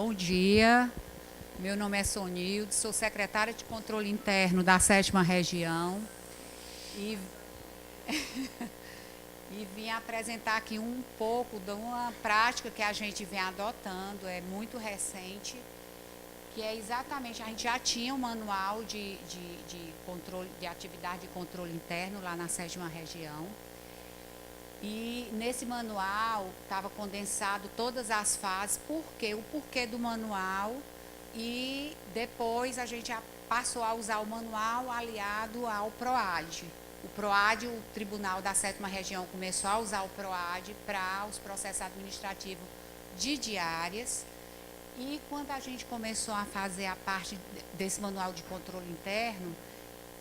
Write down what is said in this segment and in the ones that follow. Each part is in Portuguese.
Bom dia, meu nome é Sonilde, sou secretária de Controle Interno da 7ª Região e vim apresentar aqui um pouco de uma prática que a gente vem adotando, é muito recente, que é exatamente, a gente já tinha um manual de controle, de atividade de controle interno lá na 7ª Região. E nesse manual estava condensado todas as fases, o porquê do manual, e depois a gente passou a usar o manual aliado ao PROAD. O PROAD, o Tribunal da 7ª Região começou a usar o PROAD para os processos administrativos de diárias. E quando a gente começou a fazer a parte desse manual de controle interno,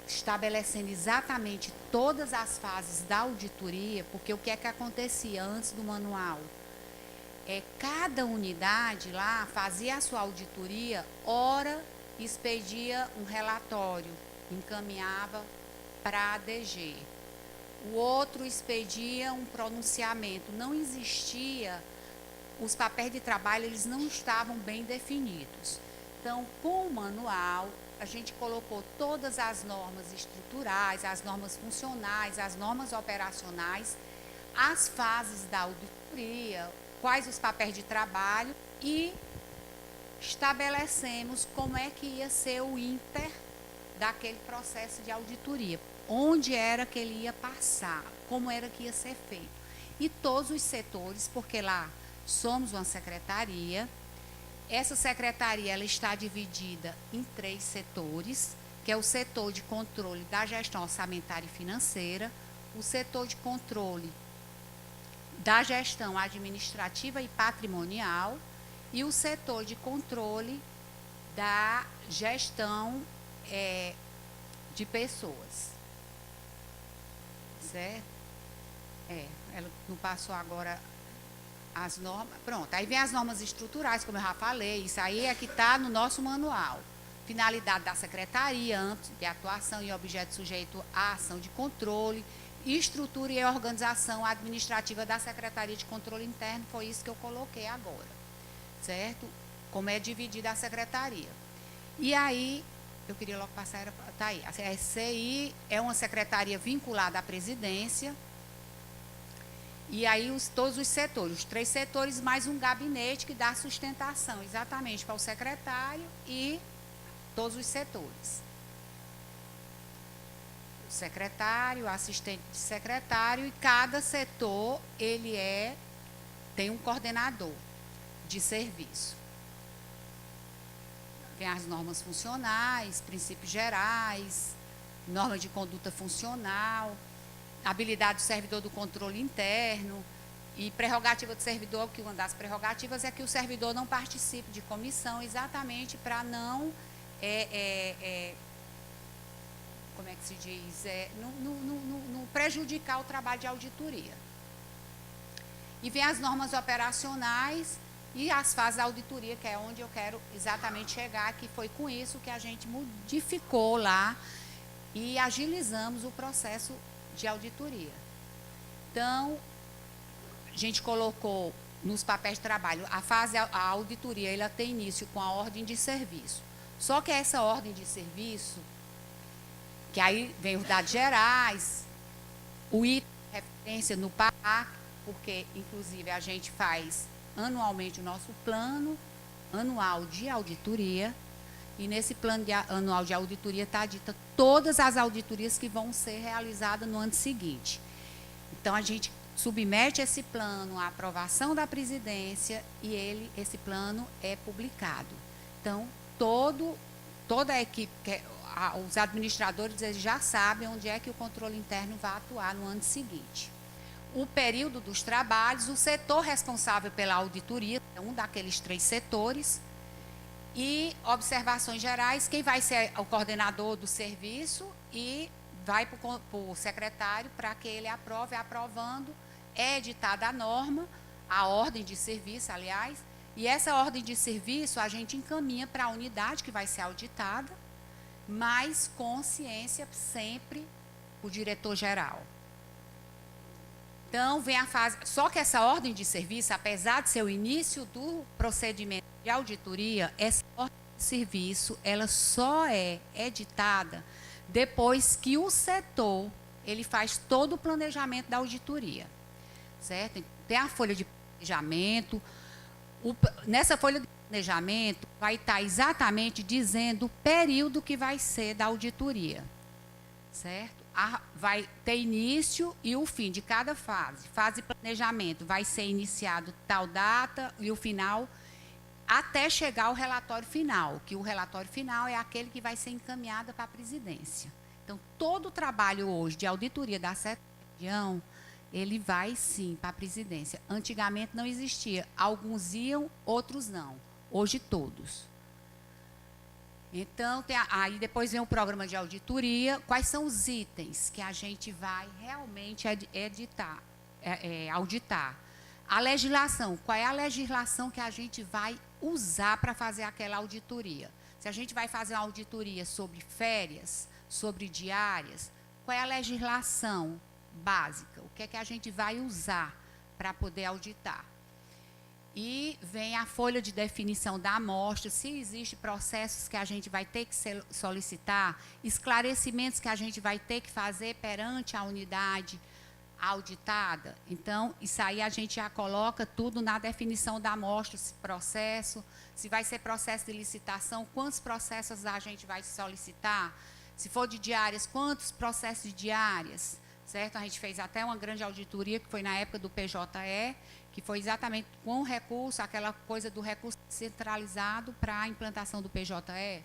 estabelecendo exatamente todas as fases da auditoria, porque o que é que acontecia antes do manual? Cada unidade lá fazia a sua auditoria, ora expedia um relatório, encaminhava para a ADG. O outro expedia um pronunciamento. Não existia, os papéis de trabalho, eles não estavam bem definidos. Então, com o manual, a gente colocou todas as normas estruturais, as normas funcionais, as normas operacionais, as fases da auditoria, quais os papéis de trabalho, e estabelecemos como é que ia ser o inter daquele processo de auditoria, onde era que ele ia passar, como era que ia ser feito. E todos os setores, porque lá somos uma secretaria. Essa secretaria ela está dividida em 3 setores, que é o setor de controle da gestão orçamentária e financeira, o setor de controle da gestão administrativa e patrimonial e o setor de controle da gestão de pessoas. Certo? Ela não passou agora as normas, pronto, aí vem as normas estruturais, como eu já falei, isso aí é que está no nosso manual. Finalidade da secretaria, âmbito de atuação e objeto sujeito à ação de controle, estrutura e organização administrativa da Secretaria de Controle Interno, foi isso que eu coloquei agora, certo? Como é dividida a secretaria. E aí, eu queria logo passar, tá aí, a SCI é uma secretaria vinculada à presidência. E aí todos os setores, os 3 setores, mais um gabinete que dá sustentação exatamente para o secretário e todos os setores. O secretário, o assistente de secretário, e cada setor ele tem um coordenador de serviço. Tem as normas funcionais, princípios gerais, norma de conduta funcional, habilidade do servidor do controle interno e prerrogativa do servidor, que uma das prerrogativas é que o servidor não participe de comissão, exatamente para não, como é que se diz, não prejudicar o trabalho de auditoria. E vem as normas operacionais e as fases da auditoria, que é onde eu quero exatamente chegar, que foi com isso que a gente modificou lá e agilizamos o processo de auditoria. Então, a gente colocou nos papéis de trabalho, a auditoria ela tem início com a ordem de serviço. Só que essa ordem de serviço, que aí vem os dados gerais, o item de referência no PAC, porque inclusive a gente faz anualmente o nosso plano anual de auditoria. E nesse plano anual de auditoria está dita todas as auditorias que vão ser realizadas no ano seguinte. Então, a gente submete esse plano à aprovação da presidência e esse plano é publicado. Então, toda a equipe, os administradores, eles já sabem onde é que o controle interno vai atuar no ano seguinte. O período dos trabalhos, o setor responsável pela auditoria, é um daqueles 3 setores, e observações gerais, quem vai ser o coordenador do serviço e vai para o secretário para que ele aprove. Aprovando, é editada a norma, a ordem de serviço, aliás, e essa ordem de serviço a gente encaminha para a unidade que vai ser auditada, mas com ciência sempre o diretor-geral. Então, vem a fase... Só que essa ordem de serviço, apesar de ser o início do procedimento de auditoria, essa ordem de serviço, ela só é editada depois que o setor, ele faz todo o planejamento da auditoria, certo? Tem a folha de planejamento, nessa folha de planejamento vai estar exatamente dizendo o período que vai ser da auditoria, certo? Vai ter início e o fim de cada fase. Fase de planejamento vai ser iniciado tal data e o final, até chegar ao relatório final, que o relatório final é aquele que vai ser encaminhado para a presidência. Então, todo o trabalho hoje de auditoria da sétima região, ele vai sim para a presidência. Antigamente não existia. Alguns iam, outros não. Hoje todos. Então, aí depois vem o programa de auditoria. Quais são os itens que a gente vai realmente auditar? A legislação. Qual é a legislação que a gente vai usar para fazer aquela auditoria? Se a gente vai fazer uma auditoria sobre férias, sobre diárias, qual é a legislação básica? O que é que a gente vai usar para poder auditar? E vem a folha de definição da amostra, se existem processos que a gente vai ter que solicitar, esclarecimentos que a gente vai ter que fazer perante a unidade auditada. Então, isso aí a gente já coloca tudo na definição da amostra, esse processo, se vai ser processo de licitação, quantos processos a gente vai solicitar, se for de diárias, quantos processos de diárias, certo? A gente fez até uma grande auditoria, que foi na época do PJE, que foi exatamente com o recurso, aquela coisa do recurso centralizado para a implantação do PJE.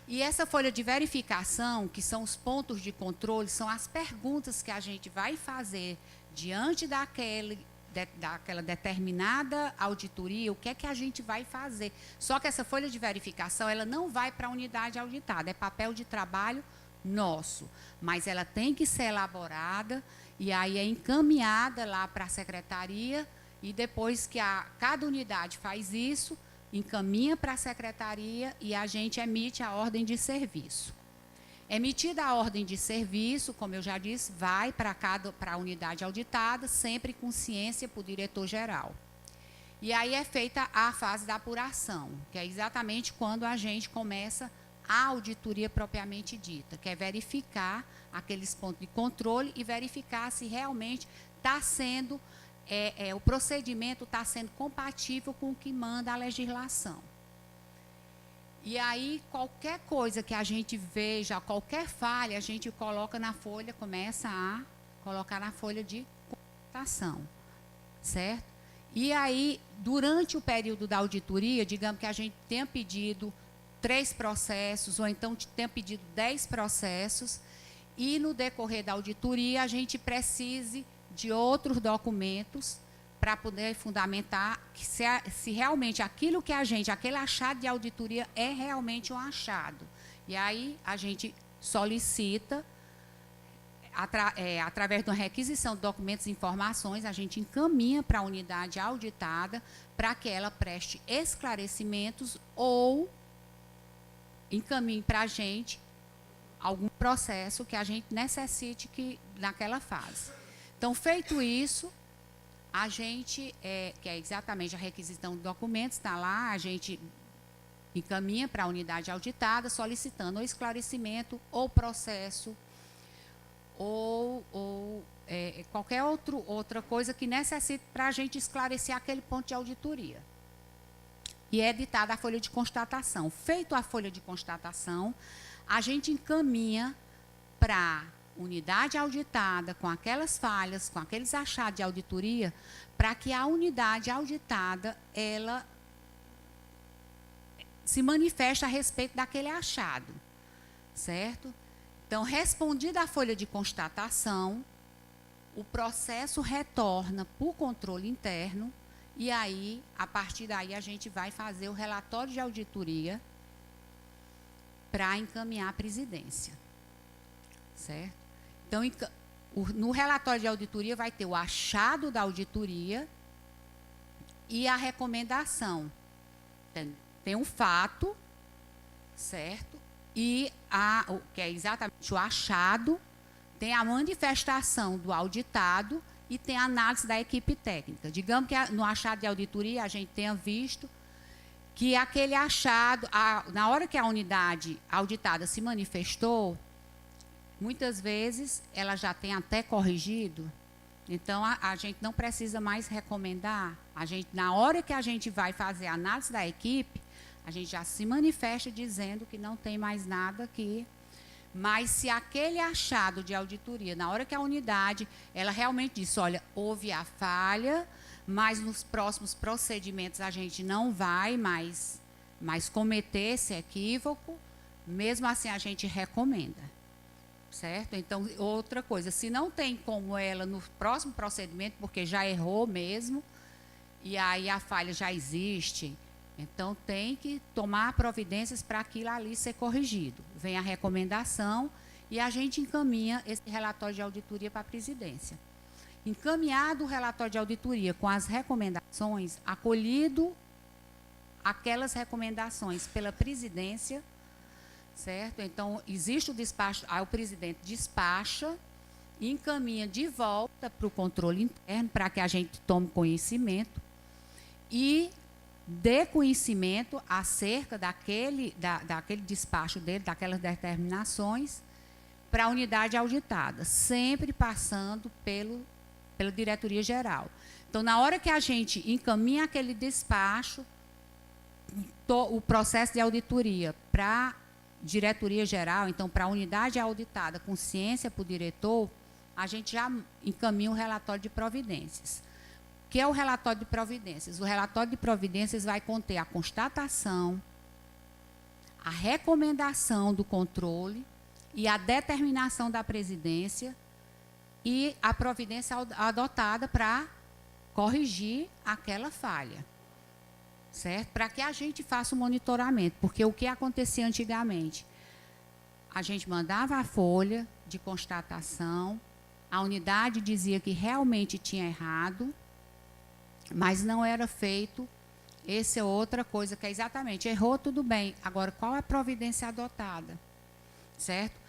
E essa folha de verificação, que são os pontos de controle, são as perguntas que a gente vai fazer diante daquela determinada auditoria, o que é que a gente vai fazer. Só que essa folha de verificação, ela não vai para a unidade auditada, é papel de trabalho nosso, mas ela tem que ser elaborada e aí é encaminhada lá para a secretaria e depois que cada unidade faz isso, encaminha para a secretaria e a gente emite a ordem de serviço. Emitida a ordem de serviço, como eu já disse, vai para a unidade auditada, sempre com ciência para o diretor-geral. E aí é feita a fase da apuração, que é exatamente quando a gente começa a auditoria propriamente dita, que é verificar aqueles pontos de controle e verificar se realmente está sendo, o procedimento está sendo compatível com o que manda a legislação. E aí, qualquer coisa que a gente veja, qualquer falha, a gente coloca na folha, começa a colocar na folha de constatação, certo? E aí, durante o período da auditoria, digamos que a gente tenha pedido 3 processos, ou então tenha pedido 10 processos, e no decorrer da auditoria a gente precise de outros documentos para poder fundamentar que se realmente aquilo que aquele achado de auditoria é realmente um achado. E aí a gente solicita, através de uma requisição de documentos e informações, a gente encaminha para a unidade auditada para que ela preste esclarecimentos ou encaminhe para a gente algum processo que a gente necessite naquela fase. Então, feito isso, a gente, que é exatamente a requisição de documentos, está lá, a gente encaminha para a unidade auditada, solicitando ou esclarecimento, ou processo, ou qualquer outra coisa que necessite para a gente esclarecer aquele ponto de auditoria. E é editada a folha de constatação. Feito a folha de constatação, a gente encaminha para a unidade auditada, com aquelas falhas, com aqueles achados de auditoria, para que a unidade auditada, ela se manifeste a respeito daquele achado, certo? Então, respondida a folha de constatação, o processo retorna para o controle interno, e aí, a partir daí, a gente vai fazer o relatório de auditoria para encaminhar à presidência, certo? Então, no relatório de auditoria vai ter o achado da auditoria e a recomendação. Tem um fato, certo? E que é exatamente o achado, tem a manifestação do auditado e tem a análise da equipe técnica. Digamos que no achado de auditoria a gente tenha visto que aquele achado, na hora que a unidade auditada se manifestou, muitas vezes ela já tem até corrigido, então a gente não precisa mais recomendar. Na hora que a gente vai fazer a análise da equipe, a gente já se manifesta dizendo que não tem mais nada aqui. Mas se aquele achado de auditoria, na hora que a unidade, ela realmente disse, olha, houve a falha, mas nos próximos procedimentos a gente não vai mais cometer esse equívoco, mesmo assim a gente recomenda, certo? Então, outra coisa, se não tem como ela no próximo procedimento, porque já errou mesmo, e aí a falha já existe, então tem que tomar providências para aquilo ali ser corrigido. Vem a recomendação e a gente encaminha esse relatório de auditoria para a presidência. Encaminhado o relatório de auditoria com as recomendações, acolhido aquelas recomendações pela presidência, certo? Então, existe o despacho, aí o presidente despacha e encaminha de volta para o controle interno, para que a gente tome conhecimento e dê conhecimento acerca daquele despacho dele, daquelas determinações, para a unidade auditada, sempre passando pela diretoria geral. Então, na hora que a gente encaminha aquele despacho, o processo de auditoria para a diretoria geral, então para a unidade auditada com ciência para o diretor, a gente já encaminha o relatório de providências. O que é o relatório de providências? O relatório de providências vai conter a constatação, a recomendação do controle e a determinação da presidência e a providência adotada para corrigir aquela falha, certo? Para que a gente faça o monitoramento, porque o que acontecia antigamente? A gente mandava a folha de constatação, a unidade dizia que realmente tinha errado, mas não era feito. Essa é outra coisa que é exatamente, errou, tudo bem. Agora, qual é a providência adotada? Certo?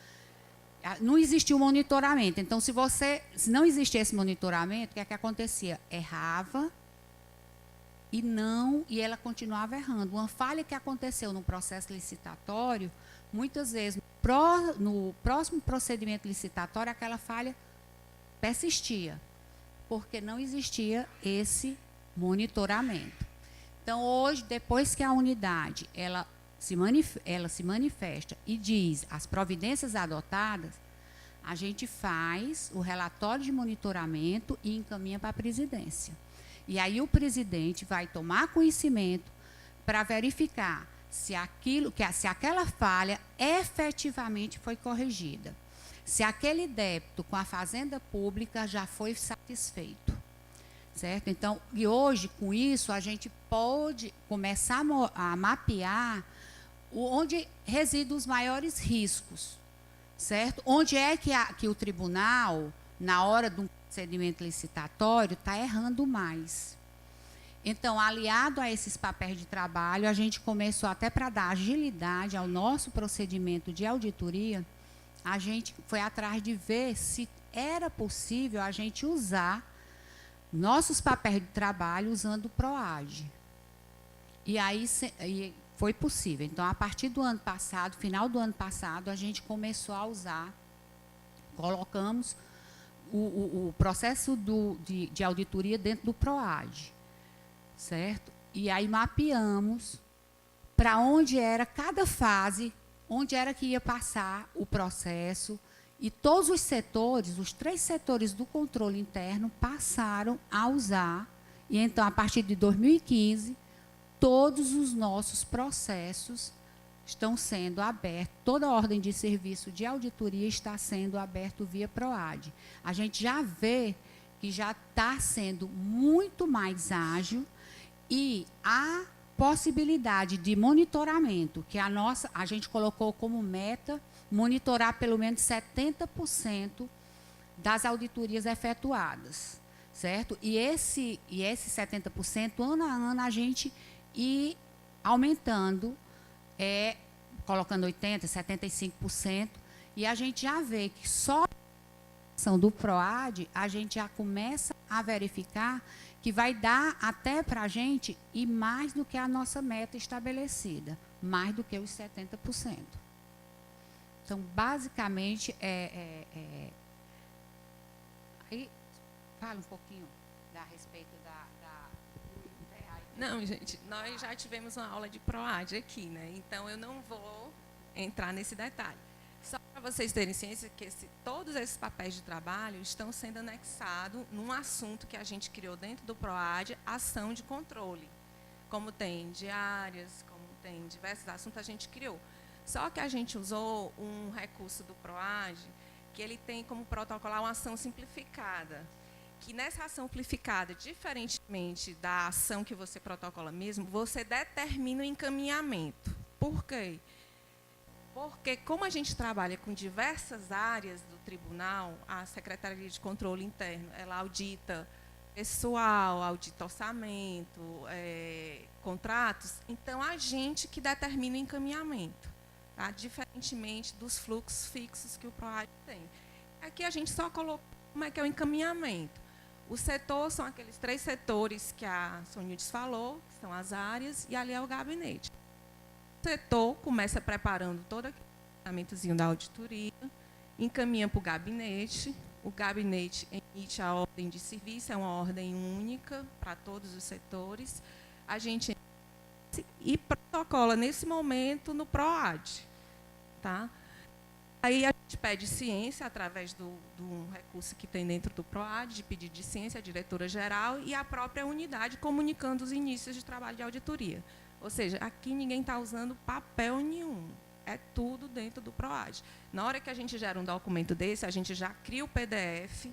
Não existiu monitoramento. Então, se não existia esse monitoramento, o que é que acontecia? Errava e ela continuava errando. Uma falha que aconteceu no processo licitatório, muitas vezes, no próximo procedimento licitatório, aquela falha persistia, porque não existia esse monitoramento. Então, hoje, depois que a unidade ela se manifesta e diz as providências adotadas, a gente faz o relatório de monitoramento e encaminha para a presidência. E aí o presidente vai tomar conhecimento para verificar se aquela falha efetivamente foi corrigida, se aquele débito com a Fazenda Pública já foi satisfeito. Certo? Então, e hoje, com isso, a gente pode começar a mapear onde residem os maiores riscos, certo? Onde é que o tribunal, na hora do procedimento licitatório, está errando mais. Então, aliado a esses papéis de trabalho, a gente começou até para dar agilidade ao nosso procedimento de auditoria, a gente foi atrás de ver se era possível a gente usar nossos papéis de trabalho usando o PROAGE. E aí foi possível. Então, a partir do ano passado, final do ano passado, a gente começou a usar, colocamos o processo de auditoria dentro do PROAGE, certo? E aí mapeamos para onde era cada fase, onde era que ia passar o processo. E todos os setores, os 3 setores do controle interno, passaram a usar. E então, a partir de 2015, todos os nossos processos estão sendo abertos, toda a ordem de serviço de auditoria está sendo aberto via PROAGE. A gente já vê que já está sendo muito mais ágil e a possibilidade de monitoramento, que a gente colocou como meta, monitorar pelo menos 70% das auditorias efetuadas, certo? E esse 70%, ano a ano, a gente ir aumentando, colocando 80%, 75%, e a gente já vê que só do PROAD, a gente já começa a verificar que vai dar até para a gente ir mais do que a nossa meta estabelecida, mais do que os 70%. Então, basicamente, aí, fala um pouquinho a respeito Não, gente, nós já tivemos uma aula de PROAD aqui, né? Então, eu não vou entrar nesse detalhe. Só para vocês terem ciência que todos esses papéis de trabalho estão sendo anexados num assunto que a gente criou dentro do PROAD, ação de controle. Como tem diárias, como tem diversos assuntos, a gente criou. Só que a gente usou um recurso do PROAD, que ele tem como protocolar uma ação simplificada. Que nessa ação simplificada, diferentemente da ação que você protocola mesmo, você determina o encaminhamento. Por quê? Porque, como a gente trabalha com diversas áreas do tribunal, a Secretaria de Controle Interno, ela audita pessoal, audita orçamento, contratos, então a gente que determina o encaminhamento, tá? Diferentemente dos fluxos fixos que o PROAD tem. Aqui a gente só colocou como é que é o encaminhamento. O setor são aqueles 3 setores que a Sonildes falou, que são as áreas, e ali é o gabinete. O setor começa preparando todo aquele encaminhamentozinho da auditoria, encaminha para o gabinete emite a ordem de serviço, é uma ordem única para todos os setores. A gente e protocola nesse momento no PROAD. Tá? Aí a gente pede ciência através do recurso que tem dentro do PROAD, de pedido de ciência, a diretora-geral e a própria unidade comunicando os inícios de trabalho de auditoria. Ou seja, aqui ninguém está usando papel nenhum. É tudo dentro do PROAD. Na hora que a gente gera um documento desse, a gente já cria o PDF,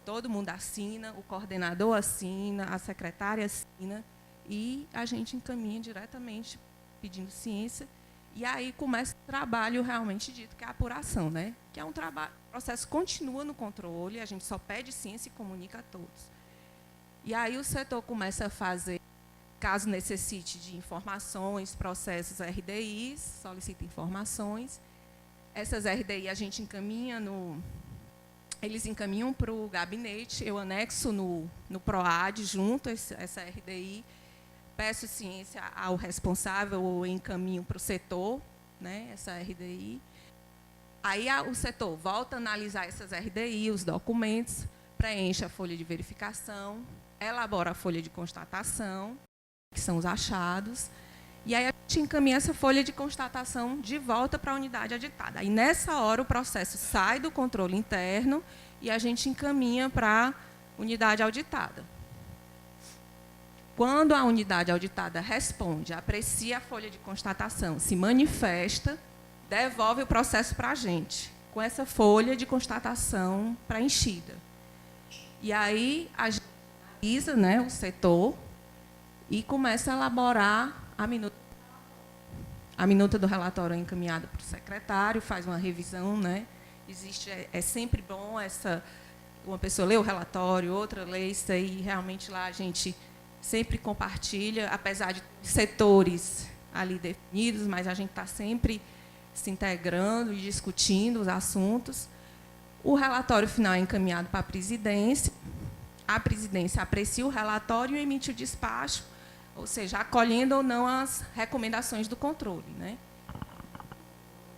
todo mundo assina, o coordenador assina, a secretária assina, e a gente encaminha diretamente pedindo ciência. E aí começa o trabalho realmente dito, que é a apuração, né? Que é um trabalho, o processo continua no controle, a gente só pede ciência e comunica a todos. E aí o setor começa a fazer, caso necessite de informações, processos RDIs, solicita informações. Essas RDI a gente encaminha eles encaminham para o gabinete, eu anexo no PROAD junto essa RDI, peço ciência ao responsável ou encaminho para o setor, né, essa RDI. Aí o setor volta a analisar essas RDI, os documentos, preenche a folha de verificação, elabora a folha de constatação, que são os achados, e aí a gente encaminha essa folha de constatação de volta para a unidade auditada. Aí, nessa hora, o processo sai do controle interno e a gente encaminha para a unidade auditada. Quando a unidade auditada responde, aprecia a folha de constatação, se manifesta, devolve o processo para a gente, com essa folha de constatação preenchida. E aí a gente analisa, né, o setor e começa a elaborar a minuta. A minuta do relatório é encaminhada para o secretário, faz uma revisão, né? É sempre bom uma pessoa lê o relatório, outra lê isso aí, realmente lá a gente sempre compartilha, apesar de setores ali definidos, mas a gente está sempre se integrando e discutindo os assuntos. O relatório final é encaminhado para a presidência aprecia o relatório e emite o despacho, ou seja, acolhendo ou não as recomendações do controle, né?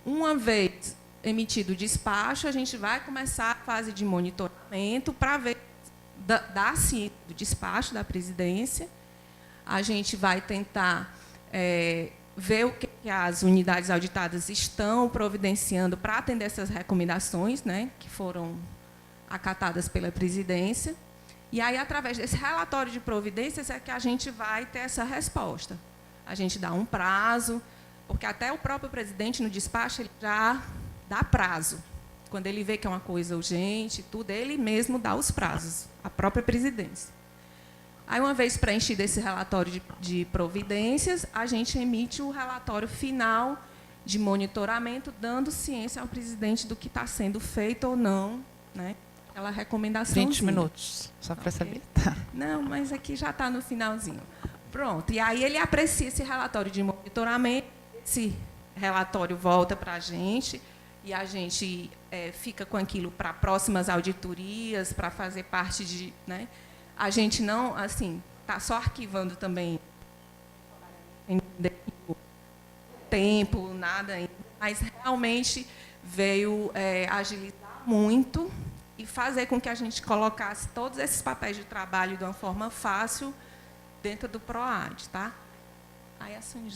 Uma vez emitido o despacho, a gente vai começar a fase de monitoramento para ver da ciência do despacho da presidência. A gente vai tentar ver o que as unidades auditadas estão providenciando para atender essas recomendações, né, que foram acatadas pela presidência. E aí, através desse relatório de providências, é que a gente vai ter essa resposta. A gente dá um prazo, porque até o próprio presidente, no despacho, ele já dá prazo. Quando ele vê que é uma coisa urgente, tudo, ele mesmo dá os prazos, a própria presidência. Aí, uma vez preenchido esse relatório de providências, a gente emite o relatório final de monitoramento, dando ciência ao presidente do que está sendo feito ou não, né? Aquela recomendação. 20 minutos, só para saber. Tá. Não, mas aqui já está no finalzinho. Pronto. E aí ele aprecia esse relatório de monitoramento, esse relatório volta para a gente, e a gente fica com aquilo para próximas auditorias, para fazer parte de... Né? A gente não, assim, está só arquivando também tempo, nada ainda, mas realmente veio agilizar muito e fazer com que a gente colocasse todos esses papéis de trabalho de uma forma fácil dentro do PROAD, tá? Aí, assim,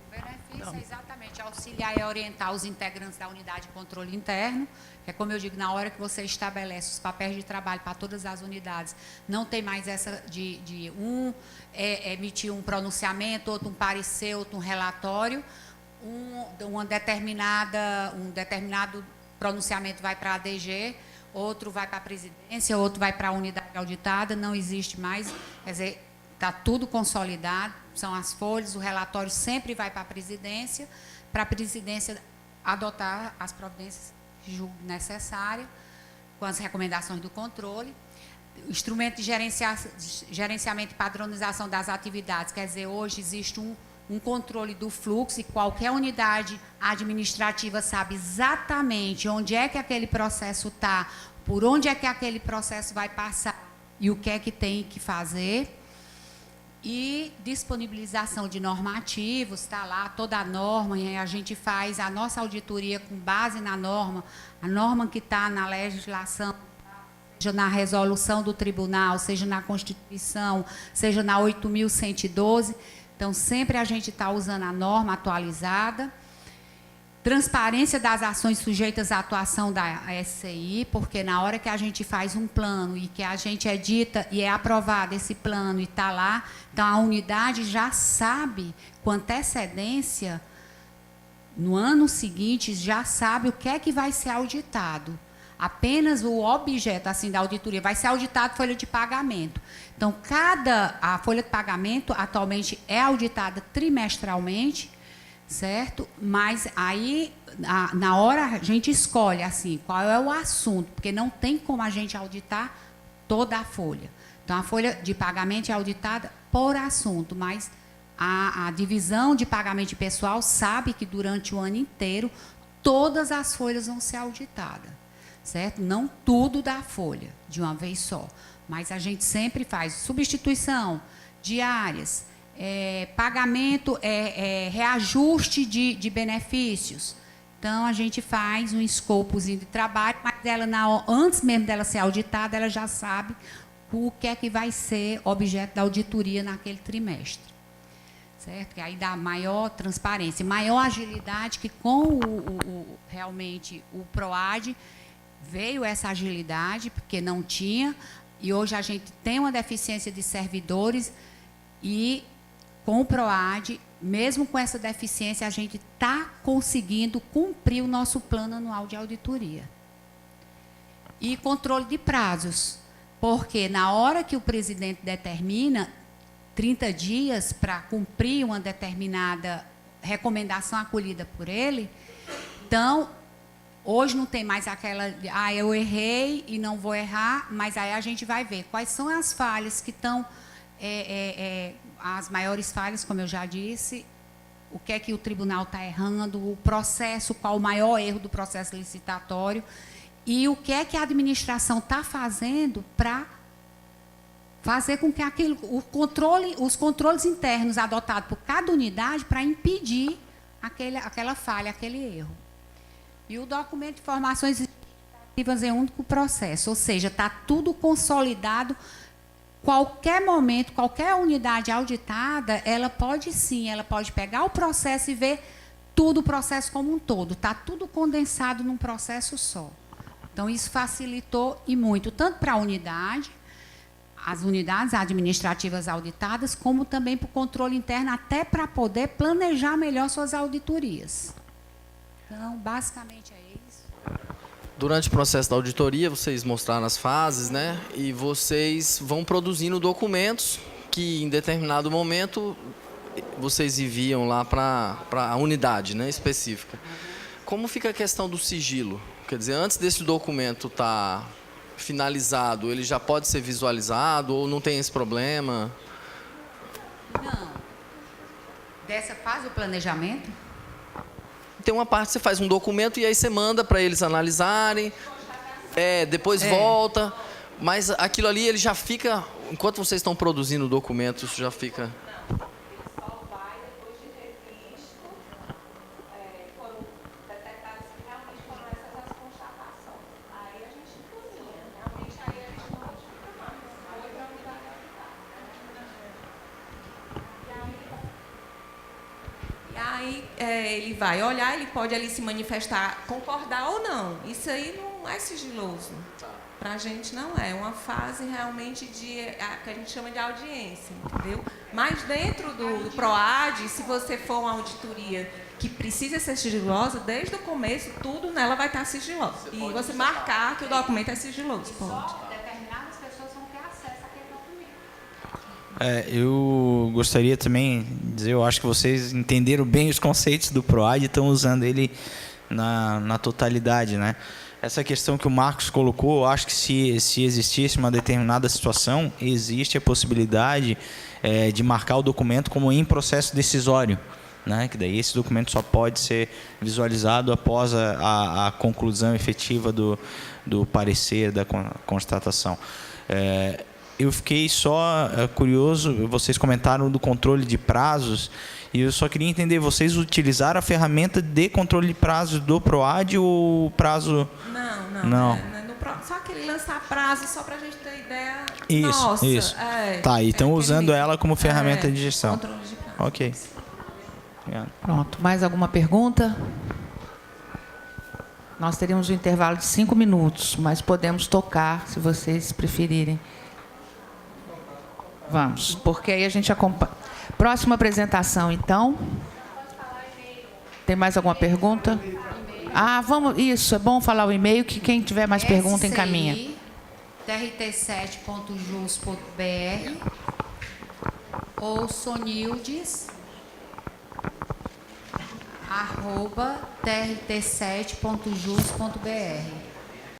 O benefício é exatamente auxiliar e orientar os integrantes da unidade de controle interno, que é como eu digo, na hora que você estabelece os papéis de trabalho para todas as unidades, não tem mais essa de emitir um pronunciamento, outro um parecer, outro um relatório, um determinado pronunciamento vai para a ADG, outro vai para a presidência, outro vai para a unidade auditada, não existe mais, quer dizer, está tudo consolidado, são as folhas, o relatório sempre vai para a presidência adotar as providências que julgue necessárias, com as recomendações do controle. O instrumento de gerenciamento e padronização das atividades, quer dizer, hoje existe um controle do fluxo e qualquer unidade administrativa sabe exatamente onde é que aquele processo está, por onde é que aquele processo vai passar e o que é que tem que fazer. E disponibilização de normativos, está lá toda a norma, e a gente faz a nossa auditoria com base na norma, a norma que está na legislação, seja na resolução do tribunal, seja na Constituição, seja na 8.112. Então, sempre a gente está usando a norma atualizada. Transparência das ações sujeitas à atuação da SCI, porque na hora que a gente faz um plano e que a gente edita e é aprovado esse plano e está lá, então a unidade já sabe com antecedência, no ano seguinte, já sabe o que é que vai ser auditado. Apenas o objeto assim, da auditoria vai ser auditado folha de pagamento. Então, a folha de pagamento atualmente é auditada trimestralmente, certo? Mas aí, na hora, a gente escolhe assim, qual é o assunto, porque não tem como a gente auditar toda a folha. Então, a folha de pagamento é auditada por assunto, mas a divisão de pagamento pessoal sabe que durante o ano inteiro todas as folhas vão ser auditadas, certo? Não tudo da folha, de uma vez só. Mas a gente sempre faz substituição, diárias, pagamento, reajuste de benefícios. Então, a gente faz um escopozinho de trabalho, mas ela, antes mesmo dela ser auditada, ela já sabe o que é que vai ser objeto da auditoria naquele trimestre. Certo? Que aí dá maior transparência, maior agilidade, que com realmente o PROAD veio essa agilidade, porque não tinha, e hoje a gente tem uma deficiência de servidores e com o PROAD, mesmo com essa deficiência, a gente está conseguindo cumprir o nosso plano anual de auditoria. E controle de prazos, porque na hora que o presidente determina 30 dias para cumprir uma determinada recomendação acolhida por ele, então, hoje não tem mais aquela, eu errei e não vou errar, mas aí a gente vai ver quais são as falhas que estão... as maiores falhas, como eu já disse, o que é que o tribunal está errando, o processo, qual o maior erro do processo licitatório e o que é que a administração está fazendo para fazer com que os controles internos adotados por cada unidade para impedir aquela falha, aquele erro. E o documento de informações administrativas é um único processo, ou seja, está tudo consolidado. Qualquer momento, qualquer unidade auditada, ela pode sim, ela pode pegar o processo e ver tudo o processo como um todo. Está tudo condensado num processo só. Então, isso facilitou e muito, tanto para a unidade, as unidades administrativas auditadas, como também para o controle interno, até para poder planejar melhor suas auditorias. Então, basicamente é isso. Durante o processo da auditoria, vocês mostraram as fases, né? E vocês vão produzindo documentos que, em determinado momento, vocês enviam lá para a unidade, né, específica. Como fica a questão do sigilo? Quer dizer, antes desse documento estar finalizado, ele já pode ser visualizado ou não tem esse problema? Não. Dessa fase do planejamento? tem uma parte que você faz um documento e aí você manda para eles analisarem, depois volta, mas aquilo ali ele já fica, enquanto vocês estão produzindo o documento, isso já fica... Aí ele vai olhar, ele pode ali se manifestar, concordar ou não. Isso aí não é sigiloso. Para a gente não é. Uma fase realmente que a gente chama de audiência, entendeu? Mas dentro do PROAD, se você for uma auditoria que precisa ser sigilosa, desde o começo, tudo nela vai estar sigiloso. E você marcar que o documento é sigiloso. Pode. Determinadas pessoas vão ter acesso àquele documento. Eu gostaria também de dizer, eu acho que vocês entenderam bem os conceitos do PROAD e estão usando ele na totalidade, né? Essa questão que o Marcos colocou, eu acho que se existisse uma determinada situação, existe a possibilidade de marcar o documento como em processo decisório, né? Que daí esse documento só pode ser visualizado após a conclusão efetiva do parecer, da constatação. Eu fiquei só curioso, vocês comentaram do controle de prazos, e eu só queria entender, vocês utilizaram a ferramenta de controle de prazos do PROAD ou o prazo... Não. Só aquele lançar prazo, só para a gente ter ideia. Isso. Tá, e estão usando ela como ferramenta de gestão. Controle de prazo. Ok. Obrigado. Pronto. Mais alguma pergunta? Nós teríamos um intervalo de 5 minutos, mas podemos tocar, se vocês preferirem. Vamos, porque aí a gente acompanha. Próxima apresentação, então. Tem mais alguma pergunta? Vamos, isso, é bom falar o e-mail, que quem tiver mais pergunta encaminha. trt7.jus.br ou sonildes@trt7.jus.br.